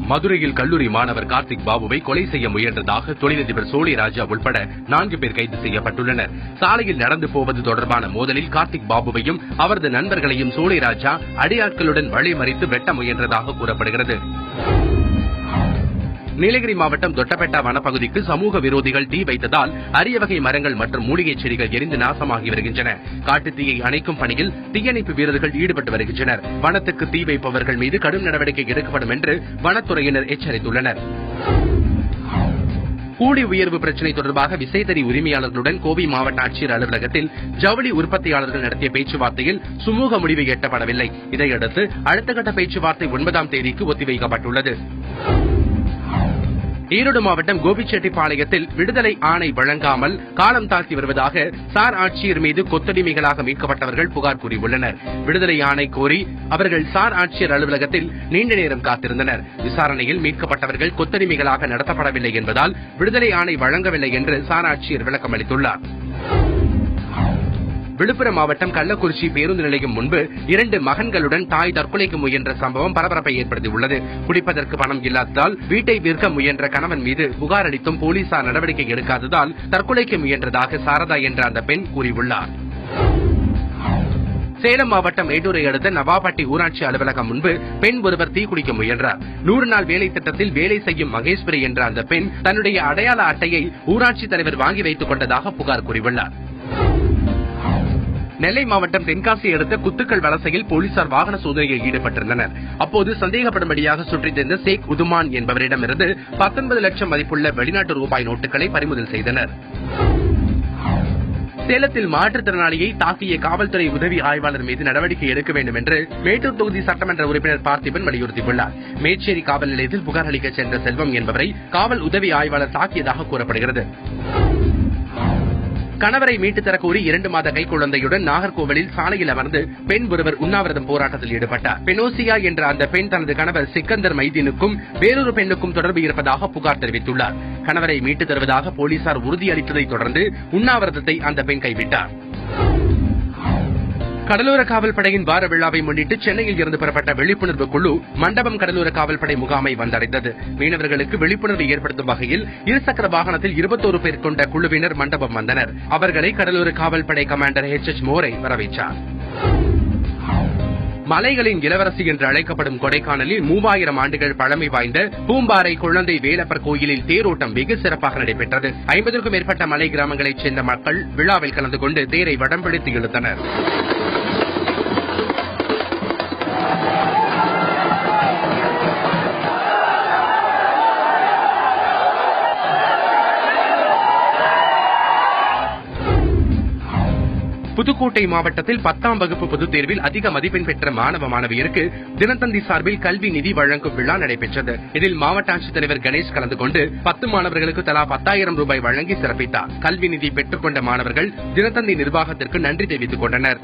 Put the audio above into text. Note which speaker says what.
Speaker 1: மதுரையில் கல்லூரி மாணவர் கார்த்திக் பாபுவை கொலை செய்ய முயன்றதாக தொழிலதிபர் சோழி ராஜா உட்பட 4 பேர் கைது செய்யப்பட்டுள்ளனர். சாலையில் நடந்து போவது தொடர்பான மோதலில் கார்த்திக் பாபுவையும் அவரது நண்பர்களையும் சோழி ராஜா அடியாட்களுடன் வழிமறித்து வெட்ட முயன்றதாக கூறப்படுகிறது. நீலகிரி மாவட்டம் தொட்டபெட்டா வனப்பகுதிக்கு சமூக விரோதிகள் தீ வைத்ததால் அரிய வகை மரங்கள் மற்றும் மூலிகை செடிகள் எரிந்து நாசமாகி வருகின்றன. காட்டுத் தீயை அணைக்கும் பணியில் தீயணைப்பு வீரர்கள் ஈடுபட்டு வருகின்றனர். வனத்துக்கு தீ வைப்பவர்கள் மீது கடும் நடவடிக்கை எடுக்கப்படும் என்று வனத்துறையினர் எச்சரித்துள்ளனர். கூலி உயர்வு பிரச்சினை தொடர்பாக விசைத்தறி உரிமையாளர்களுடன் கோவை மாவட்ட ஆட்சியர் அலுவலகத்தில் ஜவுளி உற்பத்தியாளர்கள் நடத்திய பேச்சுவார்த்தையில் சுமூக முடிவு எட்டப்படவில்லை. இதையடுத்து அடுத்த கட்ட பேச்சுவார்த்தை 9ஆம் தேதிக்கு ஒத்திவைக்கப்பட்டுள்ளது. ஈரோடு மாவட்டம் கோபிச்செட்டிப்பாளையத்தில் விடுதலை ஆணை வழங்காமல் காலம் தாழ்த்தி வருவதாக சார் ஆட்சியர் மீது கொத்தடிமைகளாக மீட்கப்பட்டவர்கள் புகார் கூறியுள்ளனர். விடுதலை ஆணை கோரி அவர்கள் சார் ஆட்சியர் அலுவலகத்தில் நீண்ட நேரம் காத்திருந்தனர். விசாரணையில் மீட்கப்பட்டவர்கள் கொத்தடிமைகளாக நடத்தப்படவில்லை என்பதால் விடுதலை ஆணை வழங்கவில்லை என்று சார் ஆட்சியர் விளக்கம் அளித்துள்ளார். விழுப்புரம் மாவட்டம் கள்ளக்குறிச்சி பேருந்து நிலையம் முன்பு 2 மகன்களுடன் தாய் தற்கொலைக்கு முயன்ற சம்பவம் பரபரப்பை ஏற்படுத்தியுள்ளது. குடிப்பதற்கு பணம் இல்லாததால் வீட்டை விற்க முயன்ற கணவன் மீது புகார் அளித்தும் போலீசார் நடவடிக்கை எடுக்காததால் தற்கொலைக்கு முயன்றதாக சாரதா என்ற அந்த பெண் கூறியுள்ளார். சேலம் மாவட்டம் மேட்டூரை அடுத்த நவாப்பட்டி ஊராட்சி அலுவலகம் முன்பு பெண் ஒருவர் தீக்குளிக்க முயன்றார். 100 நாள் வேலை திட்டத்தில் வேலை செய்யும் மகேஸ்வரி என்ற அந்த பெண் தன்னுடைய அடையாள அட்டையை ஊராட்சி தலைவர் வாங்கி வைத்துக் கொண்டதாக புகார் கூறியுள்ளார். நெல்லை மாவட்டம் தென்காசி அடுத்த குத்துக்கள் வலசையில் போலீசார் வாகன சோதனையில் ஈடுபட்டிருந்தனர். அப்போது சந்தேகப்படும்படியாக சுற்றித் திரிந்த ஷேக் உதுமான் என்பவரிடமிருந்து 19 லட்சம் மதிப்புள்ள வெளிநாட்டு ரூபாய் நோட்டுகளை பறிமுதல் செய்தனர். சேலத்தில் மாற்றுத்திறனாளியை தாக்கிய காவல்துறை உதவி ஆய்வாளர் மீது நடவடிக்கை எடுக்க வேண்டும் என்று மேட்டூர் தொகுதி சட்டமன்ற உறுப்பினர் பார்த்திபன் வலியுறுத்தியுள்ளார். மேச்சேரி காவல் நிலையத்தில் புகார் அளிக்க சென்ற செல்வம் என்பவரை காவல் உதவி ஆய்வாளர் தாக்கியதாக கூறப்படுகிறது. கணவரை மீட்டு தரக்கோரி 2 மாத கைக்குழந்தையுடன் நாகர்கோவிலில் சாலையில் அமர்ந்து பெண் ஒருவர் உண்ணாவிரதம் போராட்டத்தில் ஈடுபட்டார். பெனோசியா என்ற அந்த பெண் தனது கணவர் சிக்கந்தர் மைதீனுக்கும் வேறொரு பெண்ணுக்கும் தொடர்பு இருப்பதாக புகார் தெரிவித்துள்ளார். கணவரை மீட்டு தருவதாக போலீசார் உறுதியளித்ததை தொடர்ந்து உண்ணாவிரதத்தை அந்த பெண் கைவிட்டார். கடலோர காவல்படையின் வார விழாவை முன்னிட்டு சென்னையில் இருந்து பெறப்பட்ட விழிப்புணர்வு குழு மண்டபம் கடலோர காவல்படை முகாமை வந்தடைந்தது. மீனவர்களுக்கு விழிப்புணர்வு ஏற்படுத்தும் வகையில் இருசக்கர வாகனத்தில் 21 பேர் கொண்ட குழுவினர் மண்டபம் வந்தனர். அவர்களை கடலோர காவல்படை கமாண்டர் HH மோரை வரவேற்றார். மலைகளின் இளவரசி என்று அழைக்கப்படும் கொடைக்கானலில் 3000 ஆண்டுகள் பழமை வாய்ந்த பூம்பாறை குழந்தை வேலப்பர் கோயிலில் தேரோட்டம் வெகு சிறப்பாக நடைபெற்றது. 50க்கும் மேற்பட்ட மலை கிராமங்களைச் சேர்ந்த மக்கள் விழாவில் கலந்து கொண்டு தேரை வடம் பிடித்து இழுத்தனர். புதுக்கோட்டை மாவட்டத்தில் 10ஆம் வகுப்பு பொதுத் தேர்வில் அதிக மதிப்பெண் பெற்ற மாணவ மாணவியருக்கு தினத்தந்தி சார்பில் கல்வி நிதி வழங்கும் விழா நடைபெற்றது. இதில் மாவட்ட ஆட்சித்தலைவர் கணேஷ் கலந்து கொண்டு 10 மாணவர்களுக்கு தலா 10,000 ரூபாய் வழங்கி சிறப்பித்தார். கல்வி நிதி பெற்றுக் கொண்ட மாணவர்கள் தினத்தந்தி நிர்வாகத்திற்கு நன்றி தெரிவித்துக் கொண்டனர்.